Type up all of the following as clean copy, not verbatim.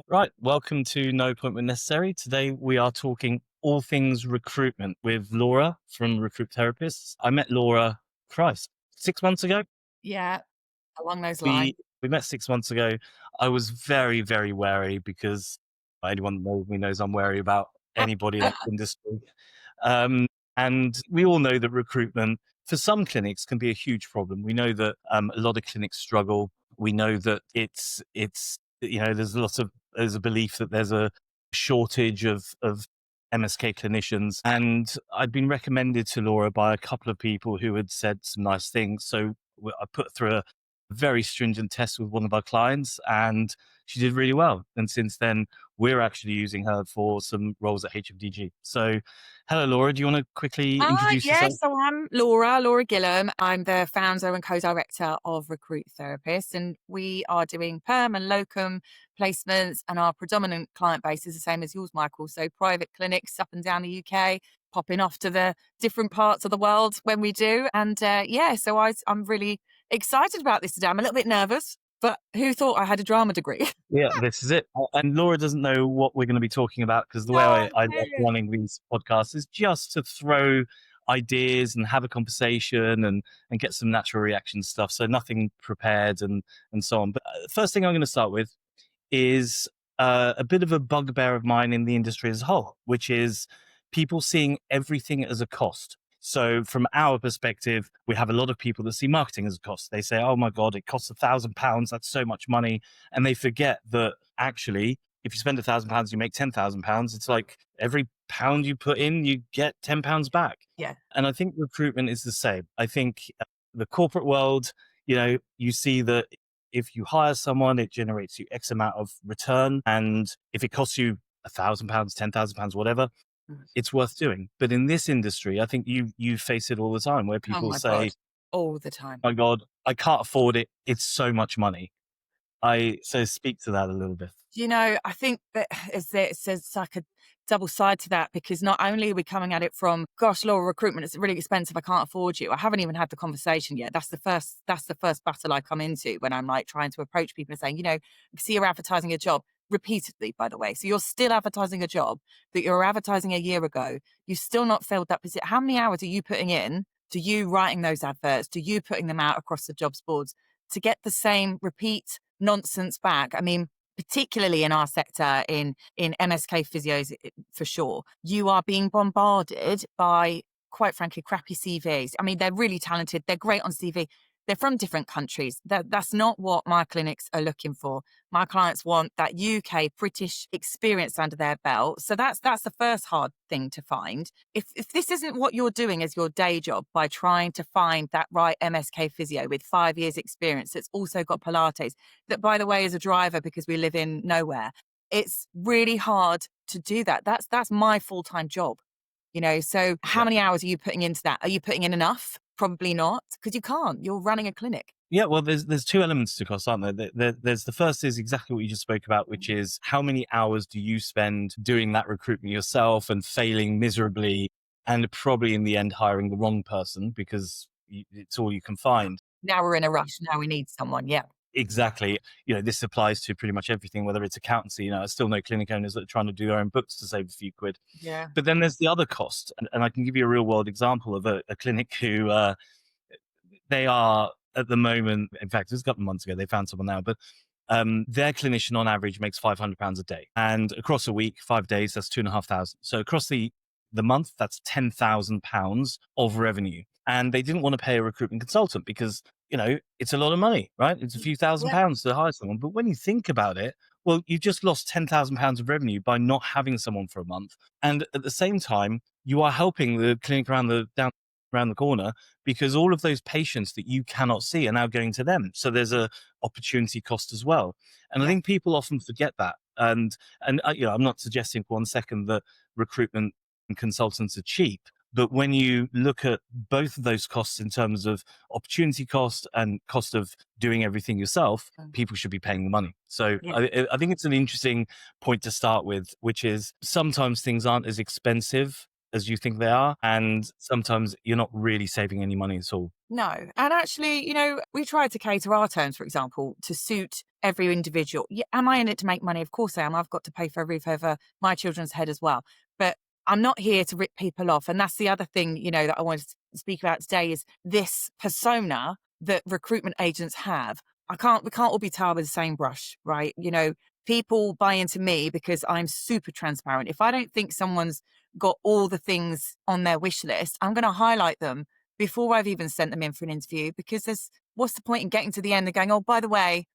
Right, welcome to No Appointment Necessary. Today we are talking all things recruitment with Laura from Recruit Therapists. I met Laura, Christ, 6 months ago. Yeah, along those lines. We met 6 months ago. I was very, very wary because anyone that knows me knows I'm wary about anybody in the industry. Um, and we all know that recruitment for some clinics can be a huge problem. We know that a lot of clinics struggle. We know that there's a belief that there's a shortage of MSK clinicians. And I'd been recommended to Laura by a couple of people who had said some nice things. So I put through a very stringent test with one of our clients and she did really well. And since then, we're actually using her for some roles at HFDG. So, hello, Laura. Do you want to quickly introduce yourself? Yes, so I'm Laura Gilham. I'm the founder and co-director of Recruit Therapists, and we are doing perm and locum placements, and our predominant client base is the same as yours, Michael. So private clinics up and down the UK, popping off to the different parts of the world when we do. And I'm really excited about this today. I'm a little bit nervous, but who thought I had a drama degree? Yeah, this is it. And Laura doesn't know what we're going to be talking about because the way No, I like running these podcasts is just to throw ideas and have a conversation and get some natural reaction stuff. So nothing prepared and so on. But first thing I'm going to start with is a bit of a bugbear of mine in the industry as a whole, which is people seeing everything as a cost. So from our perspective, we have a lot of people that see marketing as a cost. They say, oh my God, it costs £1,000. That's so much money. And they forget that actually, if you spend £1,000, you make £10,000. It's like every pound you put in, you get £10 back. yeah. And I think recruitment is the same. I think the corporate world, you see that if you hire someone, it generates you X amount of return. And if it costs you £1,000, £10,000, whatever, Mm. it's worth doing. But in this industry, I think you face it all the time where Oh people my God, say, all the time. my God, I can't afford it. It's so much money. So speak to that a little bit. I think that it's like a double side to that because not only are we coming at it from, gosh, Laura, recruitment, it's really expensive. I can't afford you. I haven't even had the conversation yet. That's the first battle I come into when I'm like trying to approach people and saying, see you're advertising a job repeatedly, by the way. So you're still advertising a job that you're advertising a year ago. You've still not filled that position. How many hours are you putting in to you writing those adverts, to you putting them out across the jobs boards to get the same repeat nonsense back? I mean, particularly in our sector, in MSK physios, for sure, you are being bombarded by, quite frankly, crappy CVs. I mean, they're really talented. They're great on CV. They're from different countries. That's not what my clinics are looking for. My clients want that UK British experience under their belt. So that's the first hard thing to find. If this isn't what you're doing as your day job by trying to find that right MSK physio with 5 years experience that's also got Pilates, that by the way is a driver because we live in nowhere, it's really hard to do that. That's my full-time job. So how Yeah. many hours are you putting into that? Are you putting in enough? Probably not, because you can't. You're running a clinic. Yeah, well, there's two elements to cost, aren't there? There's the first is exactly what you just spoke about, which is how many hours do you spend doing that recruitment yourself and failing miserably, and probably in the end hiring the wrong person because it's all you can find. Now we're in a rush. Now we need someone. Yeah. Exactly. This applies to pretty much everything, whether it's accountancy. I still know clinic owners that are trying to do their own books to save a few quid. Yeah. But then there's the other cost, and I can give you a real world example of a clinic who they are at the moment. In fact, it was a couple of months ago. They found someone now, but their clinician on average makes £500 a day, and across a week, 5 days, that's 2,500. So across the month, that's £10,000 of revenue. And they didn't want to pay a recruitment consultant because it's a lot of money, right? It's a few thousand Yeah. pounds to hire someone. But when you think about it, well, you just lost £10,000 of revenue by not having someone for a month. And at the same time, you are helping the clinic around the corner because all of those patients that you cannot see are now going to them. So there's a opportunity cost as well. And I Yeah. think people often forget that. And I'm not suggesting for 1 second that recruitment and consultants are cheap. But when you look at both of those costs in terms of opportunity cost and cost of doing everything yourself, Mm. people should be paying the money. So Yeah. I think it's an interesting point to start with, which is sometimes things aren't as expensive as you think they are. And sometimes you're not really saving any money at all. No. And actually, we try to cater our terms, for example, to suit every individual. Yeah, am I in it to make money? Of course I am. I've got to pay for a roof over my children's head as well. But I'm not here to rip people off. And that's the other thing, that I wanted to speak about today is this persona that recruitment agents have. We can't all be tarred with the same brush, right? People buy into me because I'm super transparent. If I don't think someone's got all the things on their wish list, I'm going to highlight them before I've even sent them in for an interview, because what's the point in getting to the end and going, oh, by the way,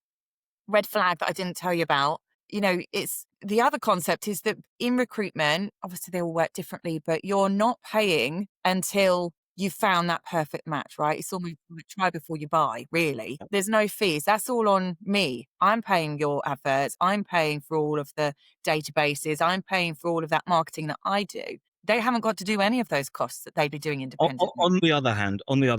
red flag that I didn't tell you about. It's the other concept is that in recruitment, obviously they all work differently, but you're not paying until you found that perfect match, right? It's almost like try before you buy, really. There's no fees. That's all on me. I'm paying your adverts. I'm paying for all of the databases. I'm paying for all of that marketing that I do. They haven't got to do any of those costs that they'd be doing independently. On the other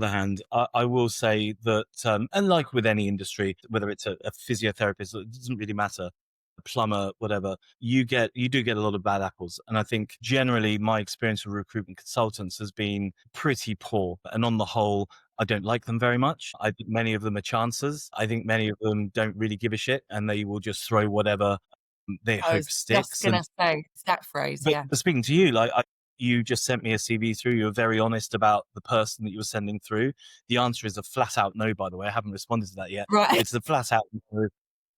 hand, I will say that, and like with any industry, whether it's a physiotherapist, it doesn't really matter, a plumber, whatever, you do get a lot of bad apples. And I think generally my experience with recruitment consultants has been pretty poor. And on the whole, I don't like them very much. I think many of them are chancers. I think many of them don't really give a shit, and they will just throw whatever they I hope was just sticks. going And to say that phrase, but, yeah. but speaking to you, you just sent me a CV through. You were very honest about the person that you were sending through. The answer is a flat out no, by the way. I haven't responded to that yet. Right. It's a flat out no.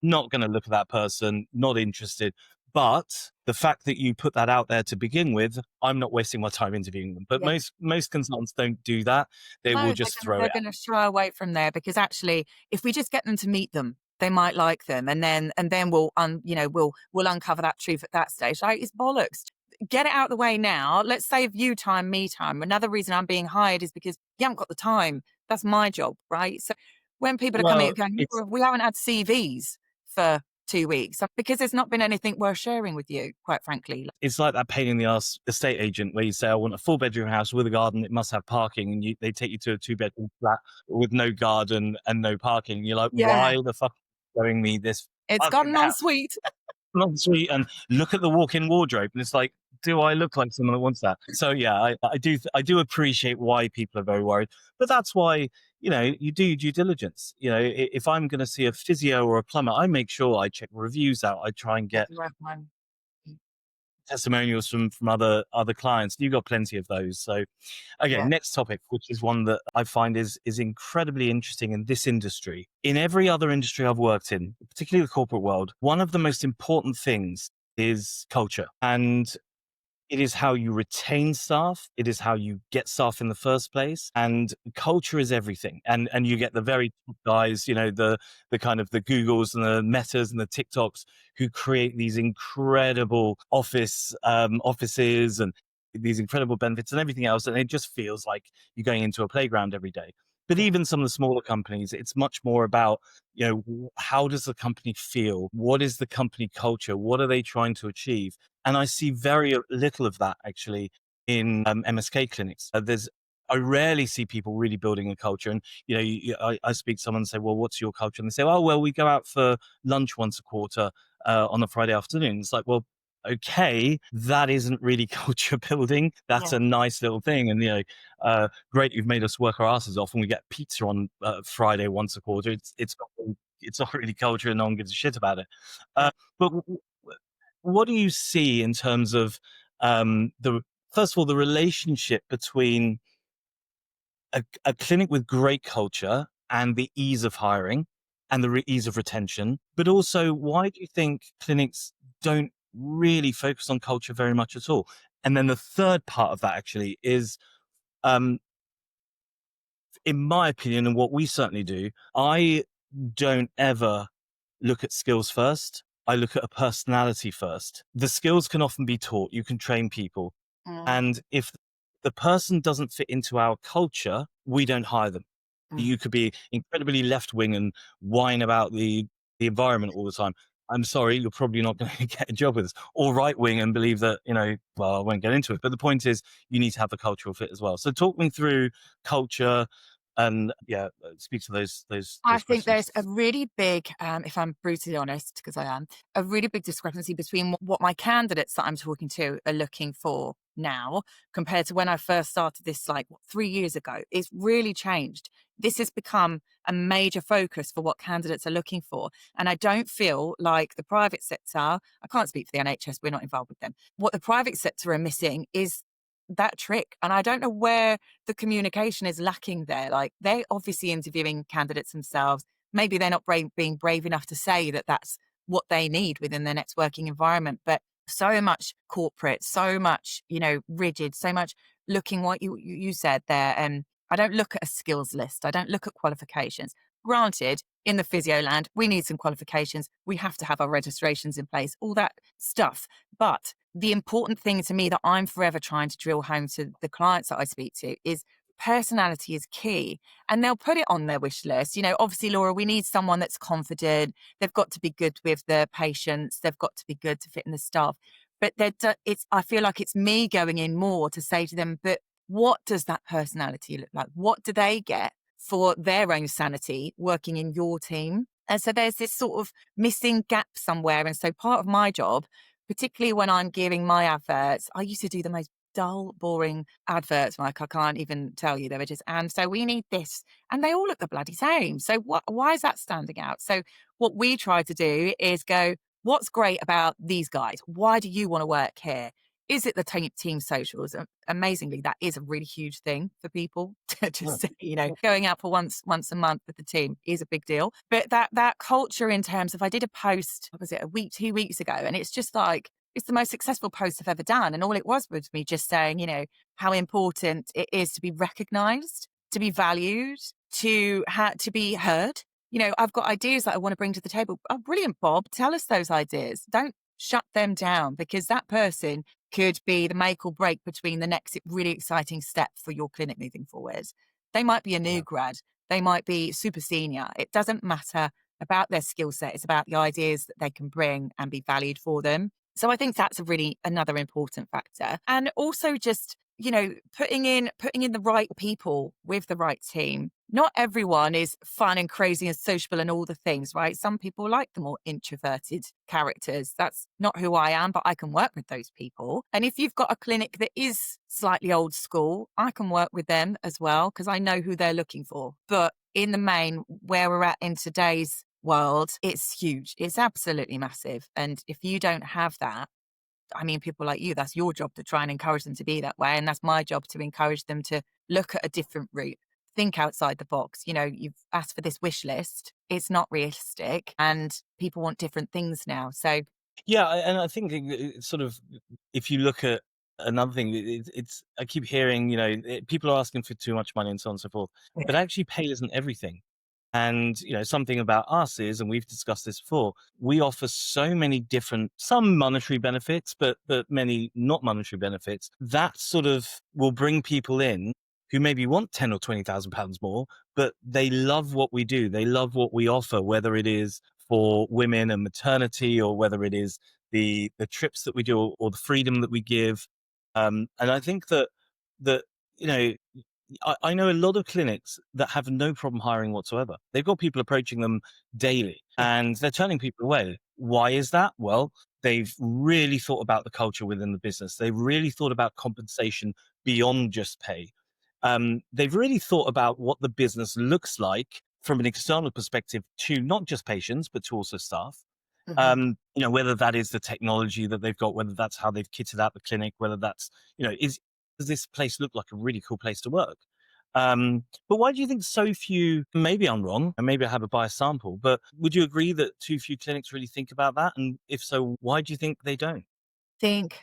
Not going to look at that person, not interested. But the fact that you put that out there to begin with, I'm not wasting my time interviewing them. But Yeah. most consultants don't do that. They will No, just throw they're it out. gonna shy away from there, because actually, if we just get them to meet them, they might like them, and then we'll uncover that truth at that stage. Like, it's bollocks. Get it out of the way now. Let's save you time, me time. Another reason I'm being hired is because you haven't got the time. That's my job, right? So when people are coming Well, and going, it's "Oh, we haven't had CVs for 2 weeks," because there's not been anything worth sharing with you, quite frankly. it's like that pain in the ass estate agent where you say, I want a 4-bedroom house with a garden. It must have parking. And they take you to a 2-bedroom flat with no garden and no parking. And you're like, Yeah, why the fuck are you showing me this it's got fucking an house? ensuite. Not sweet. And look at the walk-in wardrobe. And it's like, do I look like someone that wants that? So yeah, I do appreciate why people are very worried. But that's why, you do due diligence. If I'm going to see a physio or a plumber, I make sure I check reviews out. I try and get testimonials from other clients. You've got plenty of those. So okay, Yeah. next topic, which is one that I find is incredibly interesting in this industry. In every other industry I've worked in, particularly the corporate world, one of the most important things is culture. And it is how you retain staff. It is how you get staff in the first place. And culture is everything. And you get the very top guys, the kind of the Googles and the Metas and the TikToks who create these incredible offices and these incredible benefits and everything else. And it just feels like you're going into a playground every day. But Yeah. even some of the smaller companies, it's much more about, how does the company feel? What is the company culture? What are they trying to achieve? And I see very little of that actually in MSK clinics. I rarely see people really building a culture. And, I speak to someone and say, well, what's your culture? And they say, oh, well, we go out for lunch once a quarter on a Friday afternoon. It's like, well, okay, that isn't really culture building. That's Yeah. a nice little thing. And, great, you've made us work our asses off and we get pizza on Friday once a quarter. It's not really culture and no one gives a shit about it. Yeah. But what do you see in terms of the first of all the relationship between a clinic with great culture and the ease of hiring and the ease of retention, but also why do you think clinics don't really focus on culture very much at all? And then the third part of that actually is, um, in my opinion, and what we certainly do, I don't ever look at skills first. I look at a personality first. The skills can often be taught. You can train people. Mm, And if the person doesn't fit into our culture, we don't hire them. mm. You could be incredibly left wing and whine about the environment all the time. I'm sorry, you're probably not going to get a job with us. Or right wing and believe that, well, I won't get into it. But the point is, you need to have the cultural fit as well. So talk me through culture, and speak to I those think questions. there's a really big, if I'm brutally honest, because I am, a really big discrepancy between what my candidates that I'm talking to are looking for now compared to when I first started this, like 3 years ago. It's really changed. This has become a major focus for what candidates are looking for. And I don't feel like the private sector, I can't speak for the NHS, we're not involved with them. What the private sector are missing is that trick. And I don't know where the communication is lacking there. Like they're obviously interviewing candidates themselves. Maybe they're not being brave enough to say that that's what they need within their next working environment. But so much corporate, so much, rigid, so much looking what you said there. I don't look at a skills list. I don't look at qualifications. Granted, in the physio land, we need some qualifications. We have to have our registrations in place, all that stuff. But the important thing to me that I'm forever trying to drill home to the clients that I speak to is personality is key. And they'll put it on their wish list. Obviously, Laura, we need someone that's confident. They've got to be good with the patients. They've got to be good to fit in the staff. But I feel like it's me going in more to say to them, but what does that personality look like? What do they get for their own sanity working in your team? And so there's this sort of missing gap somewhere. And so part of my job, particularly when I'm giving my adverts, I used to do the most dull, boring adverts. Like I can't even tell you, they were just, and so we need this, and they all look the bloody same. So why is that standing out? So what we try to do is go, what's great about these guys? Why do you want to work here? Is it the team socials? Amazingly, that is a really huge thing for people to Yeah. just say, going out for once a month with the team is a big deal. But that culture in terms of, I did a post, what was it, a week, 2 weeks ago, and it's just like, it's the most successful post I've ever done. And all it was me just saying, how important it is to be recognized, to be valued, to be heard. I've got ideas that I want to bring to the table. Oh, brilliant, Bob. Tell us those ideas. Don't shut them down, because that person could be the make or break between the next really exciting step for your clinic moving forward. They might be a new Yeah. grad. They might be super senior. It doesn't matter about their skill set. It's about the ideas that they can bring and be valued for them. So I think that's another important factor. And also just, putting in the right people with the right team. Not everyone is fun and crazy and sociable and all the things, right? Some people like the more introverted characters. That's not who I am, but I can work with those people. And if you've got a clinic that is slightly old school, I can work with them as well, because I know who they're looking for. But in the main, where we're at in today's world, it's huge. It's absolutely massive. And if you don't have that, I mean, people like you, that's your job to try and encourage them to be that way. And that's my job to encourage them to look at a different route, think outside the box. You've asked for this wish list. It's not realistic, and people want different things now. So Yeah, and I think it's sort of, if you look at another thing, it's I keep hearing, people are asking for too much money and so on and so forth, but actually pay isn't everything. And something about us is, and we've discussed this before, we offer so many different, some monetary benefits, but many not monetary benefits that sort of will bring people in who maybe want 10 or 20,000 pounds more, but they love what we do. They love what we offer, whether it is for women and maternity, or whether it is the trips that we do, or the freedom that we give. And I think that you know I know a lot of clinics that have no problem hiring whatsoever. They've got people approaching them daily, and they're turning people away. Why is that? Well, they've really thought about the culture within the business. They've really thought about compensation beyond just pay. They've really thought about what the business looks like from an external perspective, to not just patients, but to also staff. Mhm. Whether that is the technology that they've got, whether that's how they've kitted out the clinic, whether that's, does this place look like a really cool place to work? But why do you think so few, maybe I'm wrong, and maybe I have a biased sample, but would you agree that too few clinics really think about that? And if so, why do you think they don't? think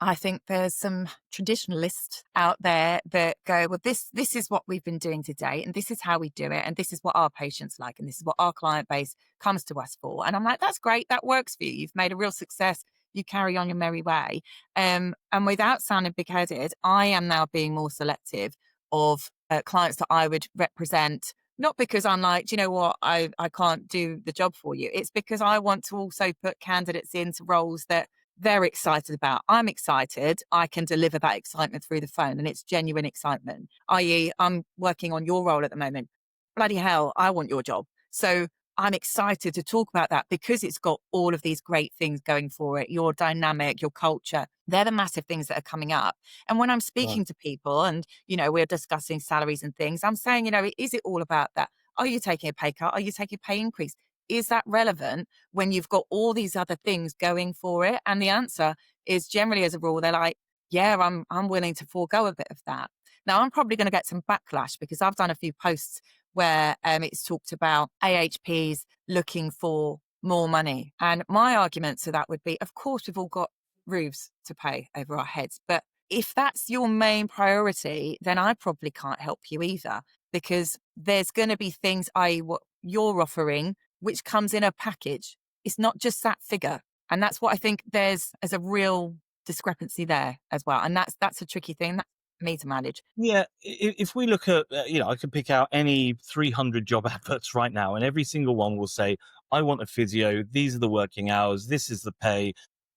I think there's some traditionalists out there that go, well, this is what we've been doing today, and this is how we do it, and this is what our patients like, and this is what our client base comes to us for. And I'm like, that's great, that works for you. You've made a real success. You carry on your merry way. And without sounding big-headed, I am now being more selective of clients that I would represent. Not because I'm like, do you know what, I can't do the job for you. It's because I want to also put candidates into roles that they're excited about. I'm excited. I can deliver that excitement through the phone, and it's genuine excitement, i.e., I'm working on your role at the moment. Bloody hell, I want your job. So I'm excited to talk about that because it's got all of these great things going for it. Your dynamic, your culture, they're the massive things that are coming up. And when I'm Right. speaking to people and, we're discussing salaries and things, I'm saying, is it all about that? Are you taking a pay cut? Are you taking a pay increase? Is that relevant when you've got all these other things going for it? And the answer is generally, as a rule, they're like, yeah, I'm willing to forego a bit of that. Now, I'm probably going to get some backlash because I've done a few posts where it's talked about AHPs looking for more money. And my argument to that would be, of course, we've all got roofs to pay over our heads. But if that's your main priority, then I probably can't help you either, because there's going to be things, i.e., what you're offering, which comes in a package. It's not just that figure. And that's what I think there's as a real discrepancy there as well. And that's a tricky thing. That's for me to manage. Yeah, if we look at, I could pick out any 300 job adverts right now, and every single one will say, I want a physio, these are the working hours, this is the pay,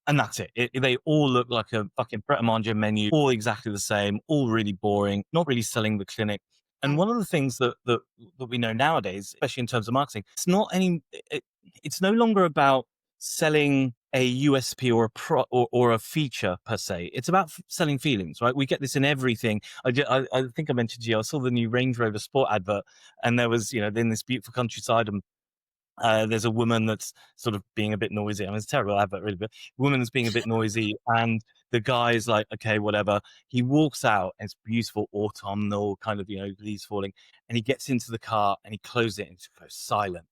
and that's it. They all look like a fucking Pret a Manger menu, all exactly the same, all really boring, not really selling the clinic. And No. one of the things that we know nowadays, especially in terms of marketing, it's no longer about selling a USP or or a feature per se. It's about selling feelings, right? We get this in everything. I think I mentioned to you, I saw the new Range Rover Sport advert, and there was, in this beautiful countryside, and there's a woman that's sort of being a bit noisy. I mean, it's a terrible advert, really, but woman that's being a bit noisy, and the guy's like, okay, whatever. He walks out, and it's beautiful autumnal kind of, leaves falling, and he gets into the car and he closes it and it goes silent.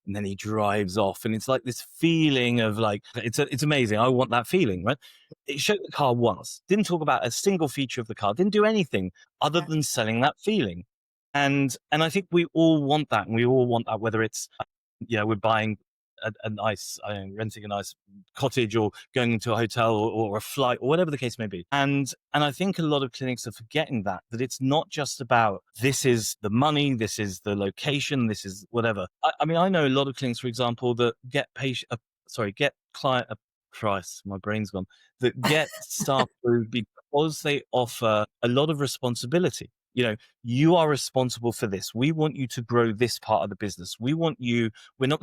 And then he drives off, and it's like this feeling of like it's amazing. I want that feeling, right? It showed the car once, didn't talk about a single feature of the car, didn't do anything other Yeah. than selling that feeling. And I think we all want that, and we all want that, whether it's we're buying a nice, renting a nice cottage or going into a hotel or a flight or whatever the case may be. And I think a lot of clinics are forgetting that it's not just about this is the money, this is the location, this is whatever. I mean, I know a lot of clinics, for example, that get get client, Christ, my brain's gone, that get staff through because they offer a lot of responsibility. You are responsible for this. We want you to grow this part of the business. We're not going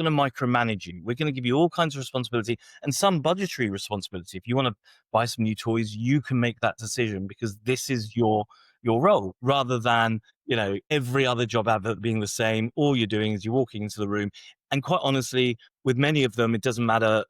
to micromanage you. We're going to give you all kinds of responsibility and some budgetary responsibility. If you want to buy some new toys, you can make that decision because this is your role, rather than, every other job advert being the same. All you're doing is you're walking into the room. And quite honestly, with many of them, it doesn't matter.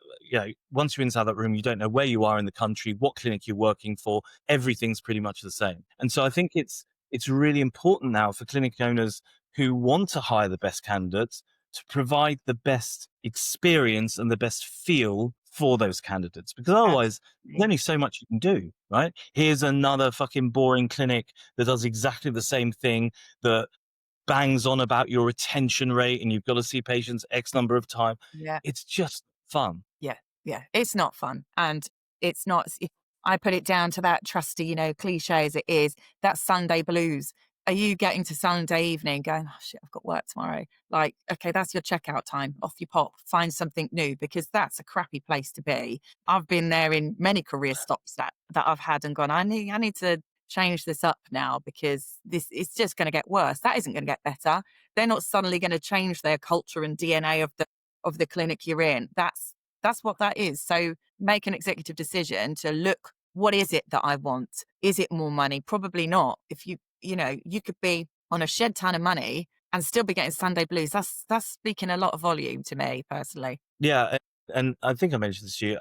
Once you're inside that room, you don't know where you are in the country, what clinic you're working for. Everything's pretty much the same. And so I think it's really important now for clinic owners who want to hire the best candidates to provide the best experience and the best feel for those candidates, because otherwise there's Absolutely. only so much you can do, right? Here's another fucking boring clinic that does exactly the same thing, that bangs on about your retention rate and you've got to see patients X number of time. Yeah. It's just fun. Yeah, yeah, it's not fun, and it's not I put it down to that trusty, cliche as it is, that Sunday blues. Are you getting to Sunday evening going, "Oh, shit, I've got work tomorrow?" Like, okay, that's your checkout time. Off you pop, find something new, because that's a crappy place to be. I've been there in many career stops that I've had and gone, I need to change this up now because this it's just gonna get worse. That isn't gonna get better. They're not suddenly gonna change their culture and DNA of the clinic you're in. That's what that is. So make an executive decision to look, what is it that I want? Is it more money? Probably not. If you could be on a shed ton of money and still be getting Sunday blues. That's speaking a lot of volume to me personally. Yeah, and I think I mentioned this to you.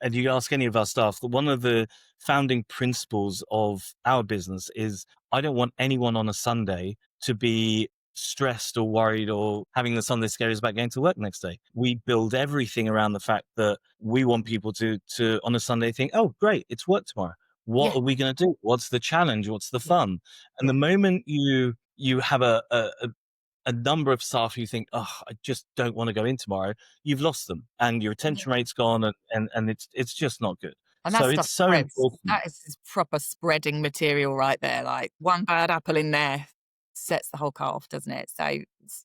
And you ask any of our staff, that one of the founding principles of our business is I don't want anyone on a Sunday to be stressed or worried or having the Sunday scaries about going to work next day. We build everything around the fact that we want people to on a Sunday think, oh, great, it's work tomorrow. What Yeah, are we going to do? What's the challenge? What's the yeah, fun? And the yeah, moment you have a number of staff who think, oh, I just don't want to go in tomorrow, you've lost them and your retention yeah. rate's gone, and it's just not good. And that So it's stuff so spreads. important. That is proper spreading material right there. Like one bad apple in there sets the whole car off, doesn't it? So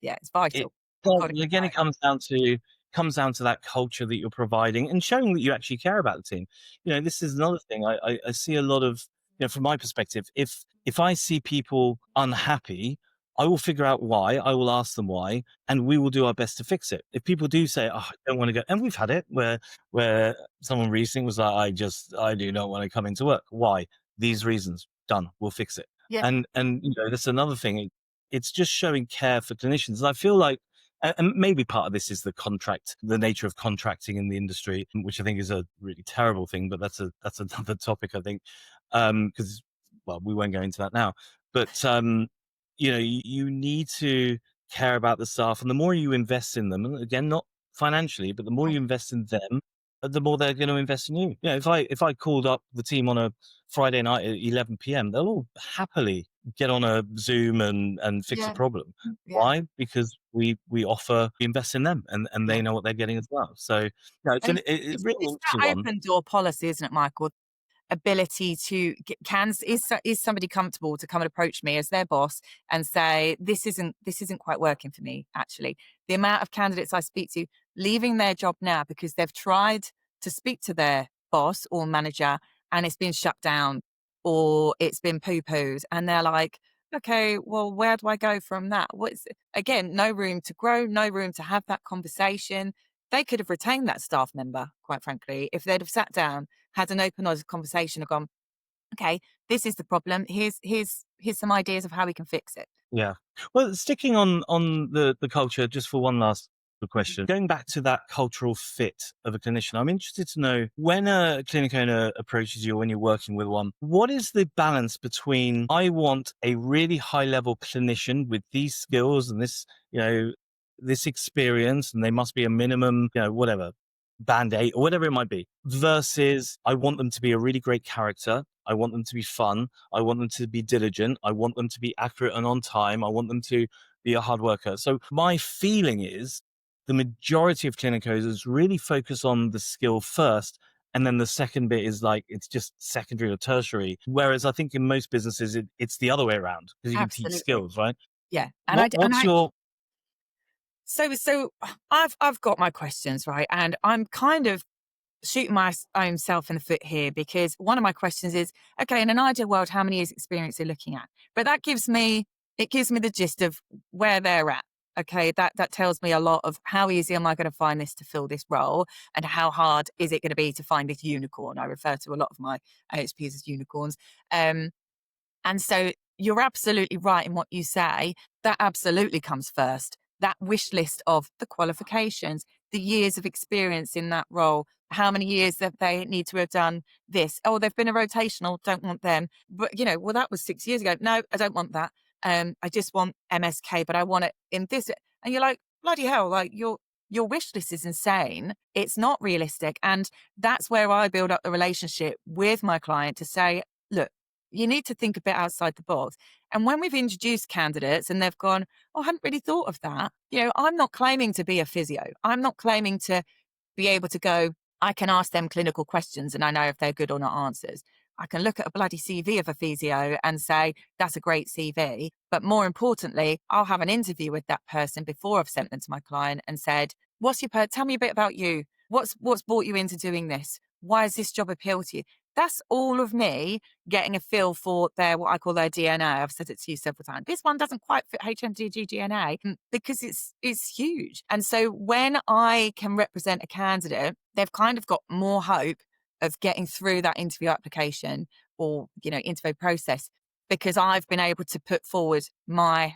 yeah, it's It vital. well, Got to keep again, it going. comes down to comes down to that culture that you're providing and showing that you actually care about the team. This is another thing I see a lot of, from my perspective, if I see people unhappy, I will figure out why. I will ask them why, and we will do our best to fix it. If people do say, "Oh, I don't want to go," and we've had it where someone recently was like, I do not want to come into work. Why? These reasons. Done. We'll fix it. Yeah. And that's another thing. It's just showing care for clinicians. And I feel like, and maybe part of this is the nature of contracting in the industry, which I think is a really terrible thing. But that's another topic, I think, because well, we won't go into that now. But you need to care about the staff, and the more you invest in them, and again, not financially, but the more you invest in them, the more they're going to invest in you. If I called up the team on a Friday night at 11 p.m., they'll all happily get on a Zoom and fix a Yeah. problem. Yeah. Why? Because we invest in them, and they Yeah. know what they're getting as well. So it's And a really it's interesting that one. open door policy, isn't it, Michael? Ability to is somebody comfortable to come and approach me as their boss and say, this isn't quite working for me. Actually, the amount of candidates I speak to leaving their job now because they've tried to speak to their boss or manager and it's been shut down or it's been poo-pooed, and they're like, okay, well, where do I go from that? What's Again, no room to grow, no room to have that conversation. They could have retained that staff member, quite frankly, if they'd have sat down, had an open honest conversation and gone, okay, this is the problem. Here's some ideas of how we can fix it. Yeah. Well, sticking on the culture, just for one last question, going back to that cultural fit of a clinician, I'm interested to know, when a clinic owner approaches you or when you're working with one, what is the balance between, I want a really high level clinician with these skills and this experience, and they must be a minimum, whatever, band 8 or whatever it might be, versus I want them to be a really great character. I want them to be fun. I want them to be diligent. I want them to be accurate and on time. I want them to be a hard worker. So my feeling is the majority of clinicos really focus on the skill first. And then the second bit is like, it's just secondary or tertiary. Whereas I think in most businesses, it's the other way around, because you can teach Absolutely. skills, right? Yeah. And I, What, d- and what's I, your, so I've got my questions, right? And I'm kind of shooting my own self in the foot here, because one of my questions is, okay, in an ideal world, how many years experience are you looking at? But it gives me the gist of where they're at. Okay, that tells me a lot of how easy am I going to find this to fill this role, and how hard is it going to be to find this unicorn. I refer to a lot of my AHPs as unicorns. And so you're absolutely right in what you say. That absolutely comes first. That wish list of the qualifications, the years of experience in that role, how many years that they need to have done this. Oh, they've been a rotational, don't want them. But, well, that was 6 years ago. No, I don't want that. I just want MSK, but I want it in this. And you're like, bloody hell, like your wish list is insane. It's not realistic. And that's where I build up the relationship with my client to say, look, you need to think a bit outside the box. And when we've introduced candidates and they've gone, oh, I hadn't really thought of that. I'm not claiming to be a physio. I'm not claiming to be able to go, I can ask them clinical questions and I know if they're good or not answers. I can look at a bloody CV of a physio and say, that's a great CV. But more importantly, I'll have an interview with that person before I've sent them to my client and said, tell me a bit about you. What's brought you into doing this? Why does this job appeal to you? That's all of me getting a feel for what I call their DNA. I've said it to you several times. This one doesn't quite fit HMDG DNA because it's huge. And so when I can represent a candidate, they've kind of got more hope of getting through that interview application or, interview process, because I've been able to put forward my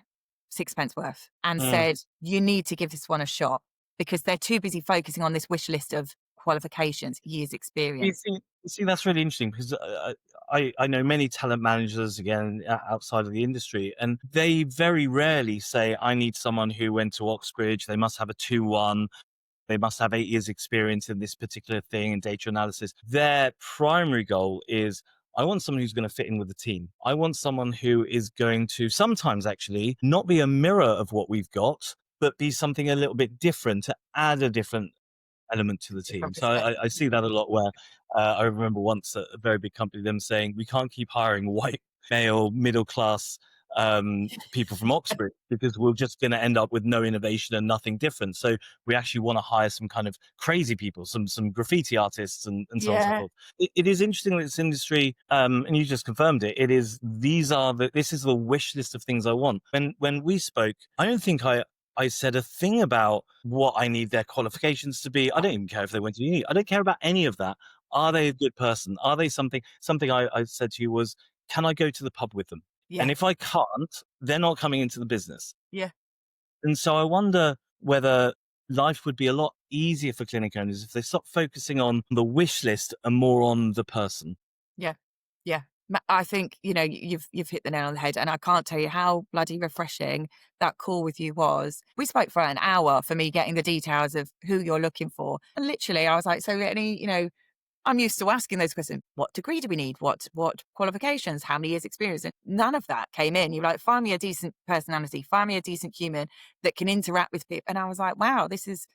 sixpence worth and mm. said, you need to give this one a shot, because they're too busy focusing on this wish list of qualifications, years You experience. see, you see, that's really interesting, because I know many talent managers, again, outside of the industry, and they very rarely say, I need someone who went to Oxbridge. They must have a 2-1. They must have 8 years experience in this particular thing in data analysis. Their primary goal is, I want someone who's going to fit in with the team. I want someone who is going to sometimes actually not be a mirror of what we've got, but be something a little bit different, to add a different element to the team. Different So I perspective. see that a lot, where I remember once at a very big company, them saying, we can't keep hiring white male middle class people from Oxford, because we're just going to end up with no innovation and nothing different. So we actually want to hire some kind of crazy people, some graffiti artists, and so on and so Yeah. forth. It is interesting that this industry, and you just confirmed it. It is this is the wish list of things I want. When we spoke, I don't think I said a thing about what I need their qualifications to be. I don't even care if they went to uni. I don't care about any of that. Are they a good person? Are they something I said to you was, can I go to the pub with them? Yeah. And if I can't, they're not coming into the business. Yeah. And so I wonder whether life would be a lot easier for clinic owners if they stop focusing on the wish list and more on the person. Yeah. Yeah. I think, you've hit the nail on the head, and I can't tell you how bloody refreshing that call with you was. We spoke for an hour for me getting the details of who you're looking for. And literally I was like, so I'm used to asking those questions. What degree do we need? What qualifications? How many years experience? And none of that came in. You're like, find me a decent personality, find me a decent human that can interact with people. And I was like, wow, this is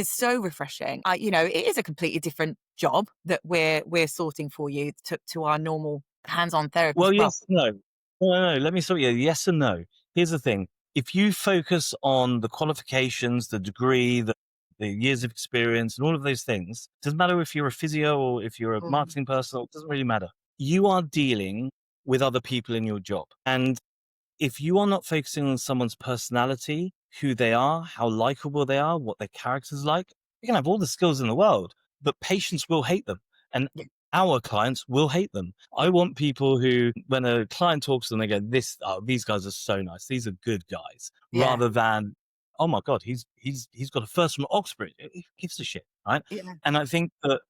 so refreshing. It is a completely different job that we're sorting for you to our normal hands-on therapist Well, role. yes, no. No. Let me stop you. Yes and no. Here's the thing. If you focus on the qualifications, the degree, the years of experience, and all of those things, doesn't matter if you're a physio or if you're a Mm. marketing person, it doesn't really matter. You are dealing with other people in your job. And if you are not focusing on someone's personality, who they are, how likable they are, what their character's like, you can have all the skills in the world, but patients will hate them. And Yeah, our clients will hate them. I yeah, want people who, when a client talks to them, they go, these guys are so nice. These are good guys, yeah, rather than, oh my God, he's got a first from Oxford. Who gives a shit, right? yeah, And I think that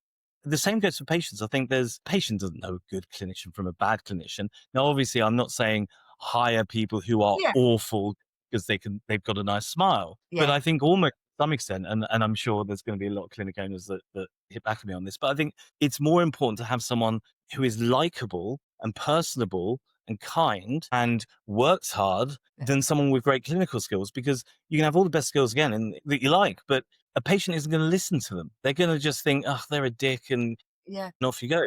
the same goes for patients. I think patient doesn't know a good clinician from a bad clinician. Now, obviously, I'm not saying hire people who are yeah, awful because they've got a nice smile. But yeah, I think almost to some extent, and I'm sure there's going to be a lot of clinic owners that hit back at me on this, but I think it's more important to have someone who is likable and personable and kind and works hard yeah, than someone with great clinical skills, because you can have all the best skills again and that you like, but a patient isn't going to listen to them. They're going to just think, oh, they're a dick, and yeah, off you go.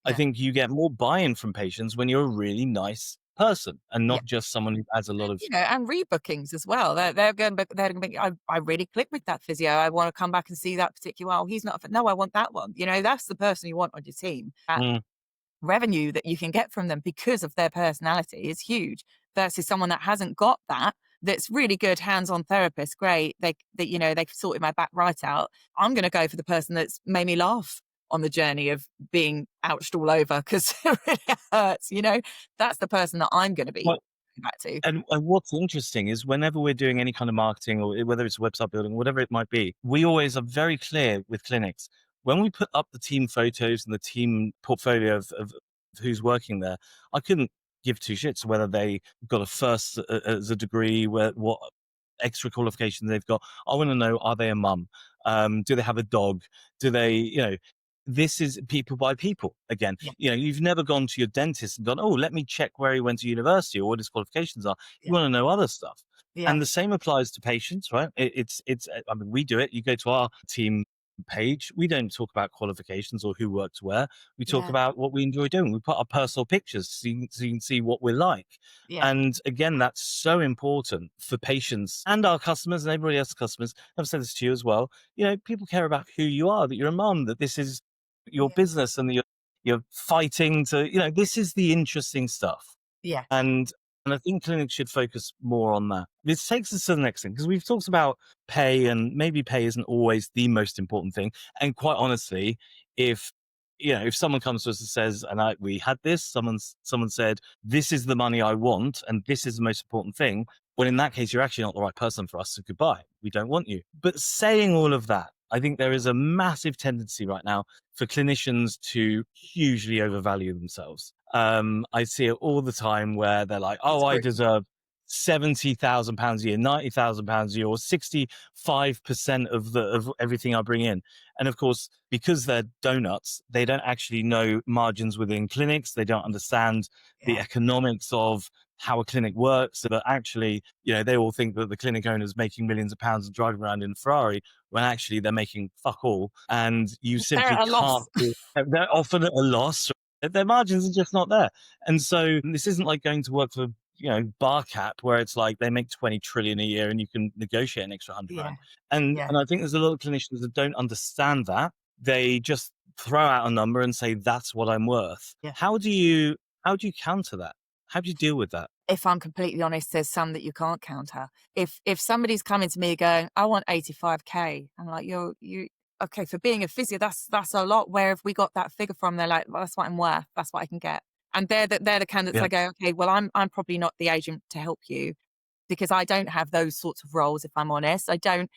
I yeah, think you get more buy-in from patients when you're a really nice person and yeah. not just someone who has a lot of. And rebookings as well. They're going to be, I really click with that physio. I want to come back and see that particular. Oh, he's not. No, I want that one. That's the person you want on your team. That Mm. revenue that you can get from them because of their personality is huge, versus someone that hasn't got that. That's really good hands-on therapist. Great. They've sorted my back right out. I'm going to go for the person that's made me laugh on the journey of being ouched all over because it really hurts. That's the person that I'm going to be Well, going back to. and what's interesting is whenever we're doing any kind of marketing, or whether it's website building, whatever it might be, we always are very clear with clinics. When we put up the team photos and the team portfolio of who's working there, I couldn't give two shits whether they got a first as a degree, what extra qualifications they've got. I want to know, are they a mum? Do they have a dog? Do they, this is people by people again. Yeah, You've never gone to your dentist and gone, oh, let me check where he went to university or what his qualifications are. You yeah, want to know other stuff. yeah, And the same applies to patients, right? I mean, we do it. You go to our team page. We don't talk about qualifications or who works where. We talk yeah, about what we enjoy doing. We put our personal pictures so you can see what we're like. yeah, And again, that's so important for patients and our customers and everybody else's customers. I've said this to you as well. People care about who you are, that you're a mum, that this is your yeah, business, and you're fighting to, this is the interesting stuff. yeah, And I think clinics should focus more on that. This takes us to the next thing, because we've talked about pay, and maybe pay isn't always the most important thing. And quite honestly, if if someone comes to us and says, and we had this, someone said, this is the money I want, and this is the most important thing. Well, in that case, you're actually not the right person for us. So goodbye. We don't want you. But saying all of that, I think there is a massive tendency right now for clinicians to hugely overvalue themselves. I see it all the time where they're like, "Oh, I disagree. deserve £70,000 a year, £90,000 a year, or 65% of everything I bring in." And of course, because they're donuts, they don't actually know margins within clinics. They don't understand the Yeah, economics of how a clinic works. But actually, they all think that the clinic owner's making millions of pounds and driving around in a Ferrari, when actually they're making fuck all, and you they're simply at a can't. loss. They're often at a loss. Their margins are just not there. And so this isn't like going to work for bar cap where it's like they make 20 trillion a year and you can negotiate an extra 100 Yeah. grand. And Yeah. and I think there's a lot of clinicians that don't understand that. They just throw out a number and say that's what I'm worth. Yeah. How do you counter that? How do you deal with that? If I'm completely honest, there's some that you can't counter. If somebody's coming to me going, I want 85K, I'm like, you okay, for being a physio, that's a lot. Where have we got that figure from? They're like, well, that's what I'm worth, that's what I can get. And they're the candidates Yeah. I go, okay, well, I'm probably not the agent to help you because I don't have those sorts of roles, if I'm honest. I don't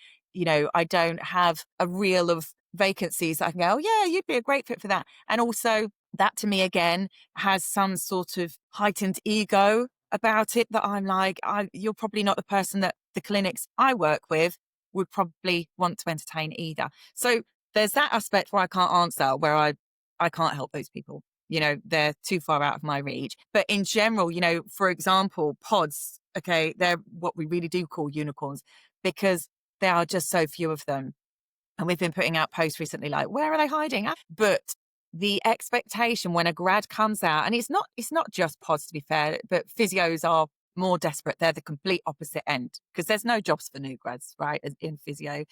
have a reel of vacancies that I can go, oh yeah, you'd be a great fit for that. And also that to me again has some sort of heightened ego about it that I'm like, you're probably not the person that the clinics I work with would probably want to entertain either. So there's that aspect where I can't answer, where I can't help those people. They're too far out of my reach. But in general, for example, pods, okay, they're what we really do call unicorns because there are just so few of them. And we've been putting out posts recently like, where are they hiding? But the expectation when a grad comes out, and it's not just pods to be fair, but physios are more desperate. They're the complete opposite end because there's no jobs for new grads, right, in physio.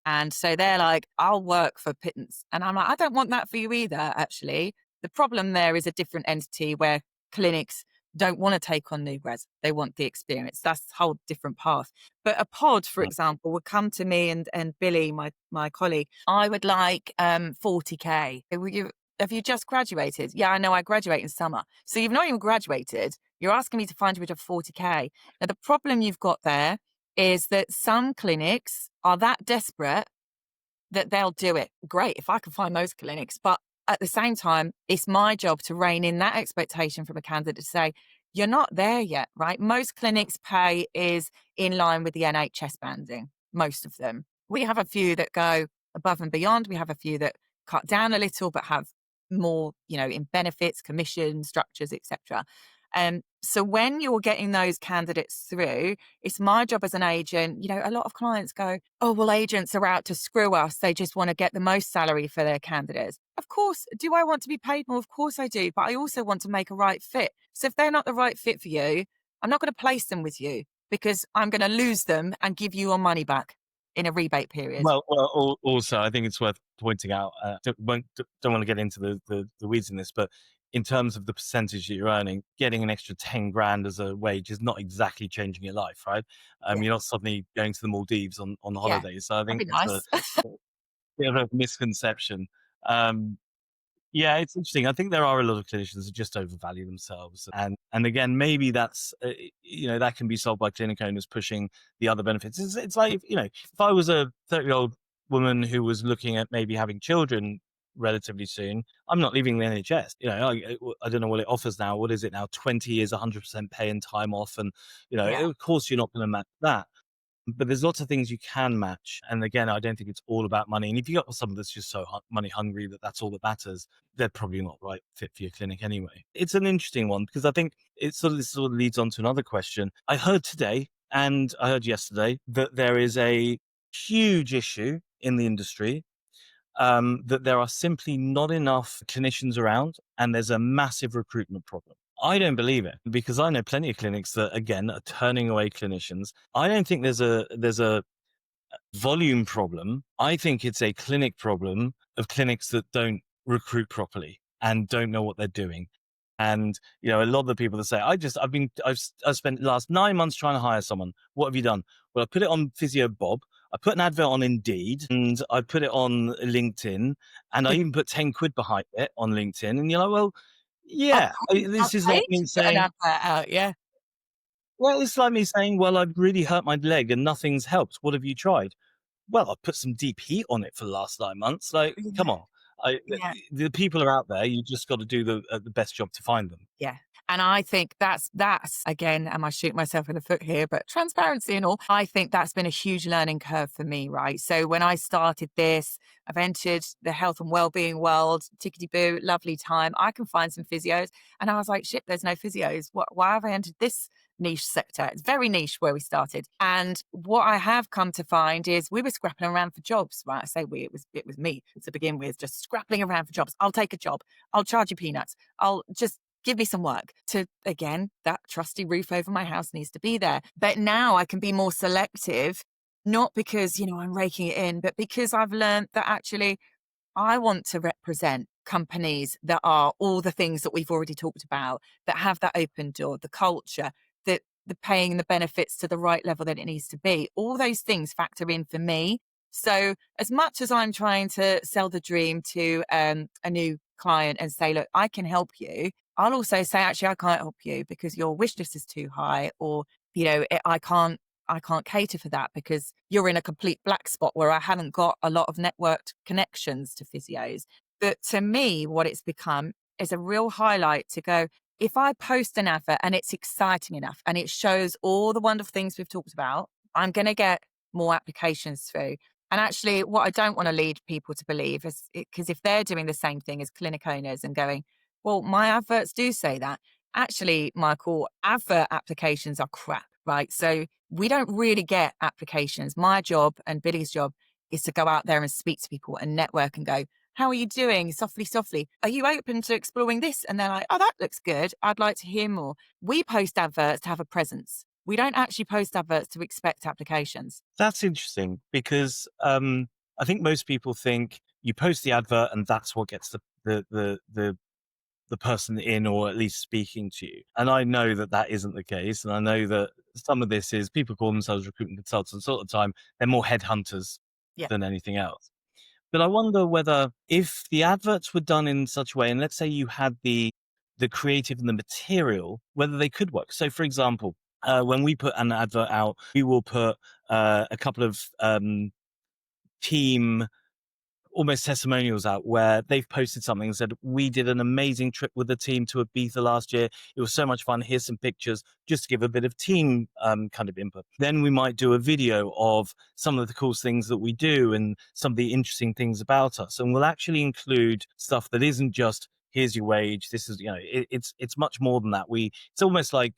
And so they're like, I'll work for pittance. And I'm like, I don't want that for you either, actually. The problem there is a different entity where clinics don't want to take on new grads. They want the experience. That's a whole different path. But a pod, for Yeah. example, would come to me and Billy, my colleague, I would like 40K. Have you just graduated? Yeah, I know I graduate in summer. So you've not even graduated. You're asking me to find you a 40K. Now, the problem you've got there is that some clinics are that desperate that they'll do it. Great, if I can find those clinics. But at the same time, it's my job to rein in that expectation from a candidate to say, you're not there yet, right? Most clinics' pay is in line with the NHS banding, most of them. We have a few that go above and beyond. We have a few that cut down a little, but have more, in benefits, commission structures, etc. So when you're getting those candidates through, it's my job as an agent. A lot of clients go, oh, well, agents are out to screw us. They just want to get the most salary for their candidates. Of course, do I want to be paid more? Of course I do. But I also want to make a right fit. So if they're not the right fit for you, I'm not going to place them with you because I'm going to lose them and give you your money back in a rebate period. Well, also, I think it's worth pointing out. Don't want to get into the weeds in this, but in terms of the percentage that you're earning, getting an extra 10 grand as a wage is not exactly changing your life, right? Yeah. You're not suddenly going to the Maldives on Yeah. holidays. So I That'd think be that's nice. a bit of a misconception. Um, Yeah, it's interesting. I think there are a lot of clinicians who just overvalue themselves, and again, maybe that's that can be solved by clinic owners pushing the other benefits. It's like if I was a 30-year-old woman who was looking at maybe having children relatively soon, I'm not leaving the NHS. I don't know what it offers now. What is it now? 20 years, 100% pay and time off, and Yeah. of course you're not going to match that. But there's lots of things you can match. And again, I don't think it's all about money. And if you got someone that's just so money hungry that that's all that matters, they're probably not right fit for your clinic anyway. It's an interesting one because I think this sort of leads on to another question. I heard today and I heard yesterday that there is a huge issue in the industry, that there are simply not enough clinicians around and there's a massive recruitment problem. I don't believe it because I know plenty of clinics that again are turning away clinicians. I don't think there's a volume problem. I think it's a clinic problem of clinics that don't recruit properly and don't know what they're doing. And a lot of the people that say, I've spent the last 9 months trying to hire someone. What have you done? Well, I put it on PhysioBob. I put an advert on Indeed and I put it on LinkedIn and I even put 10 quid behind it on LinkedIn. And you're like, well, I've yeah, I've this is like paid me to put an saying, advert out, yeah. well, it's like me saying, well, I've really hurt my leg and nothing's helped. What have you tried? Well, I've put some deep heat on it for the last 9 months. Like, come Yeah, on. I, yeah. the people are out there. You just got to do the best job to find them. Yeah. And I think that's again, am I shooting myself in the foot here? But transparency and all, I think that's been a huge learning curve for me, right? So when I started this, I've entered the health and wellbeing world, tickety boo, lovely time. I can find some physios. And I was like, shit, there's no physios. Why have I entered this niche sector? It's very niche where we started. And what I have come to find is we were scrapping around for jobs, right? I say we, it was me to begin with, just scrapping around for jobs. I'll take a job. I'll charge you peanuts. I'll just give me some work to, again, that trusty roof over my house needs to be there. But now I can be more selective, not because, I'm raking it in, but because I've learned that actually I want to represent companies that are all the things that we've already talked about, that have that open door, the culture, the paying the benefits to the right level that it needs to be. All those things factor in for me. So as much as I'm trying to sell the dream to a new client and say, look, I can help you, I'll also say, actually, I can't help you because your wish list is too high, or, I can't cater for that because you're in a complete black spot where I haven't got a lot of networked connections to physios. But to me, what it's become is a real highlight to go, if I post an advert and it's exciting enough and it shows all the wonderful things we've talked about, I'm going to get more applications through. And actually, what I don't want to lead people to believe is, because if they're doing the same thing as clinic owners and going, well, my adverts do say that. Actually, Michael, advert applications are crap, right? So we don't really get applications. My job and Billy's job is to go out there and speak to people and network and go, how are you doing? Softly, softly. Are you open to exploring this? And they're like, oh, that looks good. I'd like to hear more. We post adverts to have a presence. We don't actually post adverts to expect applications. That's interesting because I think most people think you post the advert and that's what gets the person in, or at least speaking to you. And I know that that isn't the case. And I know that some of this is people call themselves recruitment consultants all the time. They're more headhunters Yeah. than anything else. But I wonder whether if the adverts were done in such a way, and let's say you had the creative and the material, whether they could work. So for example, when we put an advert out, we will put a couple of team almost testimonials out where they've posted something and said, we did an amazing trip with the team to Ibiza last year. It was so much fun. Here's some pictures, just to give a bit of team kind of input. Then we might do a video of some of the cool things that we do and some of the interesting things about us. And we'll actually include stuff that isn't just, here's your wage. This is, it's much more than that. It's almost like,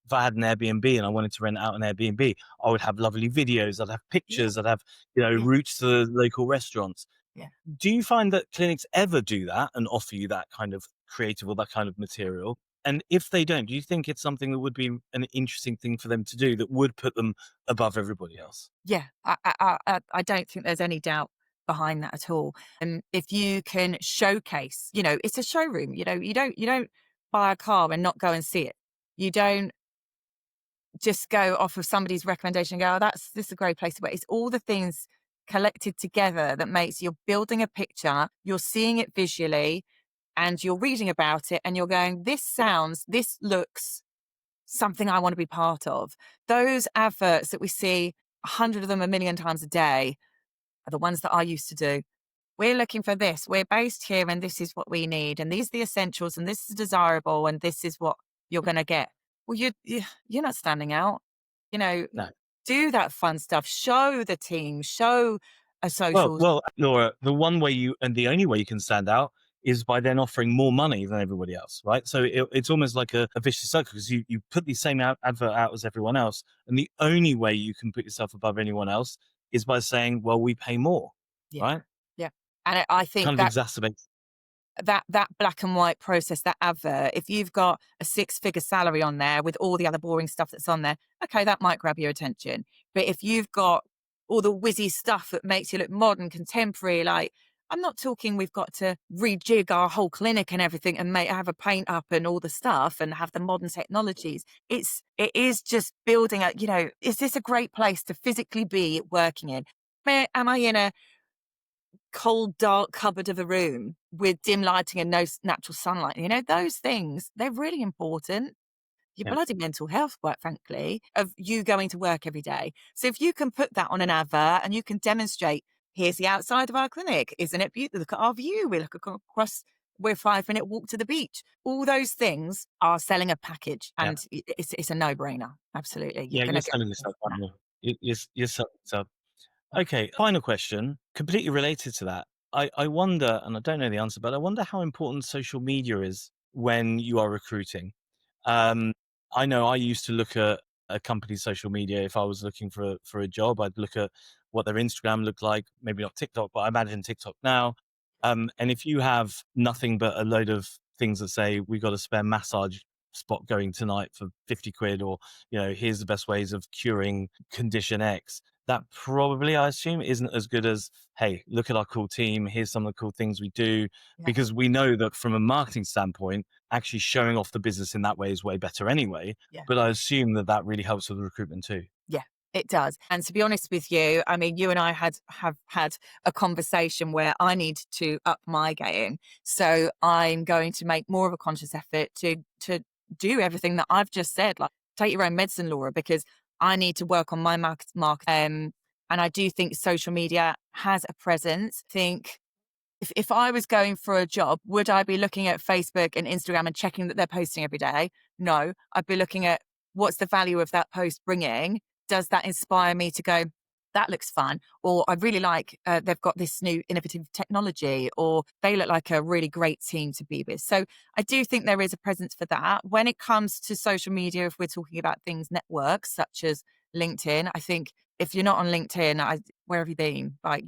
if I had an Airbnb and I wanted to rent out an Airbnb, I would have lovely videos, I'd have Yeah. pictures, I'd have, Yeah. routes to the local restaurants. Yeah. Do you find that clinics ever do that and offer you that kind of creative or that kind of material? And if they don't, do you think it's something that would be an interesting thing for them to do that would put them above everybody else? Yeah. I don't think there's any doubt behind that at all. And if you can showcase, it's a showroom, you don't buy a car and not go and see it. You don't just go off of somebody's recommendation and go, oh, this is a great place to work. It's all the things collected together that makes you're building a picture, you're seeing it visually, and you're reading about it, and you're going, this looks something I want to be part of. Those adverts that we see 100 of them a million times a day are the ones that I used to do. We're looking for this. We're based here, and this is what we need, and these are the essentials, and this is desirable, and this is what you're going to get. Well, you're not standing out. You know, No. do that fun stuff. Show the team. Show a Well, socials. well, Laura, the one way and the only way you can stand out is by then offering more money than everybody else, right? So it's almost like a vicious circle because you put the same advert out as everyone else. And the only way you can put yourself above anyone else is by saying, well, we pay more, Yeah, right? yeah. And I think Kind of exacerbates. that black and white process, that advert, if you've got a six-figure salary on there with all the other boring stuff that's on there, okay, that might grab your attention. But if you've got all the whizzy stuff that makes you look modern, contemporary, like, I'm not talking we've got to rejig our whole clinic and everything and have a paint up and all the stuff and have the modern technologies. It is just building a, is this a great place to physically be working in? Am I in a cold, dark cupboard of a room with dim lighting and no natural sunlight? Those things, they're really important. Your Yeah. bloody mental health, quite frankly, of you going to work every day. So if you can put that on an advert and you can demonstrate, here's the outside of our clinic. Isn't it beautiful? Look at our view. We look across, we're 5-minute walk to the beach. All those things are selling a package, Yeah. and it's a no-brainer. Absolutely. You're Yeah. going You're to get selling yourself, aren't you? You're selling yourself. Okay, final question, completely related to that. I wonder, and I don't know the answer, but I wonder how important social media is when you are recruiting. Um, I know I used to look at a company's social media if I was looking for a job. I'd look at what their Instagram looked like, maybe not TikTok, but I imagine TikTok now. And if you have nothing but a load of things that say we got a spare massage spot going tonight for 50 quid, or here's the best ways of curing condition X. That probably, I assume, isn't as good as, hey, look at our cool team, here's some of the cool things we do, Yeah. because we know that from a marketing standpoint, actually showing off the business in that way is way better anyway. Yeah. But I assume that really helps with recruitment too. Yeah, it does. And to be honest with you, I mean, you and I have had a conversation where I need to up my game. So I'm going to make more of a conscious effort to do everything that I've just said, like take your own medicine, Laura, because I need to work on my market. And I do think social media has a presence. Think if I was going for a job, would I be looking at Facebook and Instagram and checking that they're posting every day? No, I'd be looking at what's the value of that post bringing? Does that inspire me to go, that looks fun? Or I really like, they've got this new innovative technology, or they look like a really great team to be with. So I do think there is a presence for that. When it comes to social media, if we're talking about things, networks such as LinkedIn, I think if you're not on LinkedIn, where have you been? Like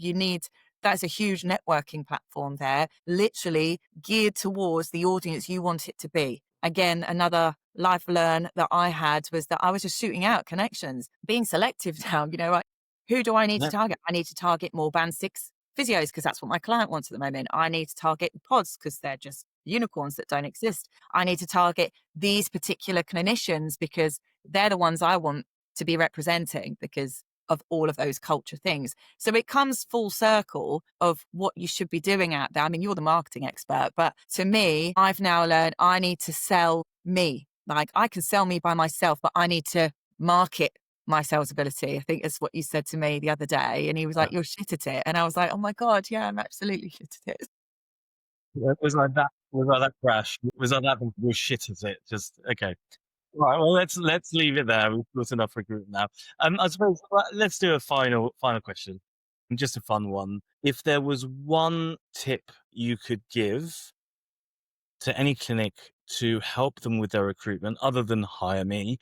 that's a huge networking platform there, literally geared towards the audience you want it to be. Again, another life learn that I had was that I was just shooting out connections, being selective now, like, who do I need to Yeah. target? I need to target more band 6 physios because that's what my client wants at the moment. I need to target the pods because they're just unicorns that don't exist. I need to target these particular clinicians because they're the ones I want to be representing because of all of those culture things. So it comes full circle of what you should be doing out there. I mean, you're the marketing expert, but to me, I've now learned I need to sell me. Like I can sell me by myself, but I need to market my sales ability. I think that's what you said to me the other day. And he was like, you're shit at it. And I was like, oh my God, yeah, I'm absolutely shit at it. It was like that. Was like that crash. Was like that. Was shit at it. Just okay. Right. Well, let's leave it there. We've got enough recruitment now. I suppose let's do a final question, just a fun one. If there was one tip you could give to any clinic to help them with their recruitment, other than hire me,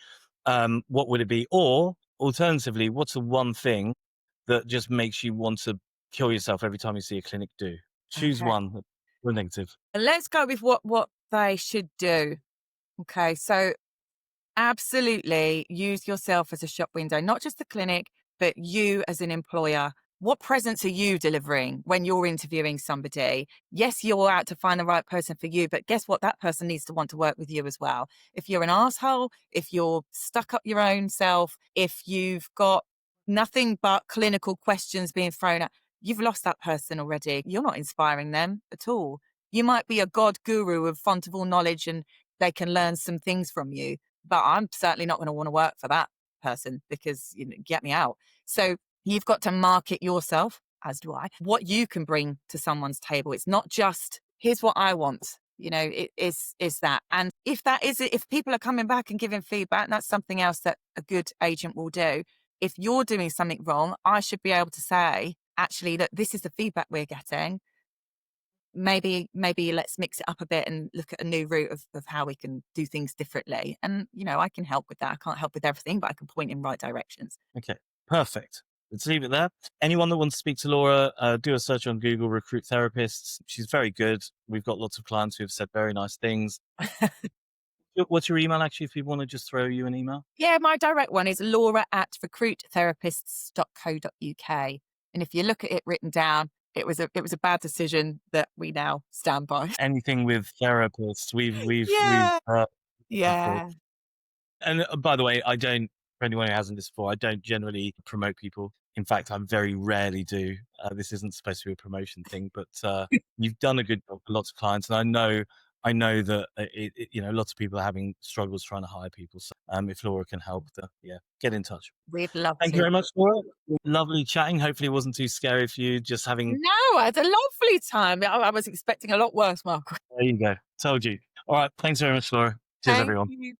what would it be? Or alternatively, what's the one thing that just makes you want to kill yourself every time you see a clinic do? Choose Okay. one. Or negative. And let's go with what they should do. Okay. So absolutely use yourself as a shop window, not just the clinic, but you as an employer. What presence are you delivering when you're interviewing somebody? Yes, you're out to find the right person for you, but guess what? That person needs to want to work with you as well. If you're an asshole, if you're stuck up your own self, if you've got nothing but clinical questions being thrown at, you've lost that person already. You're not inspiring them at all. You might be a God guru of font of all knowledge and they can learn some things from you, but I'm certainly not going to want to work for that person because get me out. So you've got to market yourself, as do I, what you can bring to someone's table. It's not just here's what I want. It is that. And if that is it, if people are coming back and giving feedback, that's something else that a good agent will do. If you're doing something wrong, I should be able to say, actually, that this is the feedback we're getting. Maybe let's mix it up a bit and look at a new route of how we can do things differently. And, I can help with that. I can't help with everything, but I can point in right directions. Okay, perfect. Let's leave it there. Anyone that wants to speak to Laura, do a search on Google, recruit therapists. She's very good. We've got lots of clients who have said very nice things. What's your email, actually, if people want to just throw you an email? Yeah, my direct one is laura@recruittherapists.co.uk. And if you look at it written down, it was a bad decision that we now stand by. Anything with therapists, we've Yeah. before. Yeah. And by the way, I don't, for anyone who hasn't listened before, I don't generally promote people. In fact, I very rarely do. This isn't supposed to be a promotion thing, but you've done a good job for lots of clients, and I know that lots of people are having struggles trying to hire people. So if Laura can help, get in touch. We'd love Thank you to. very much, Laura. Lovely chatting. Hopefully, it wasn't too scary for you. Just having. No, I had a lovely time. I was expecting a lot worse, Mark. There you go. Told you. All right. Thanks very much, Laura. Cheers, Thank everyone. you.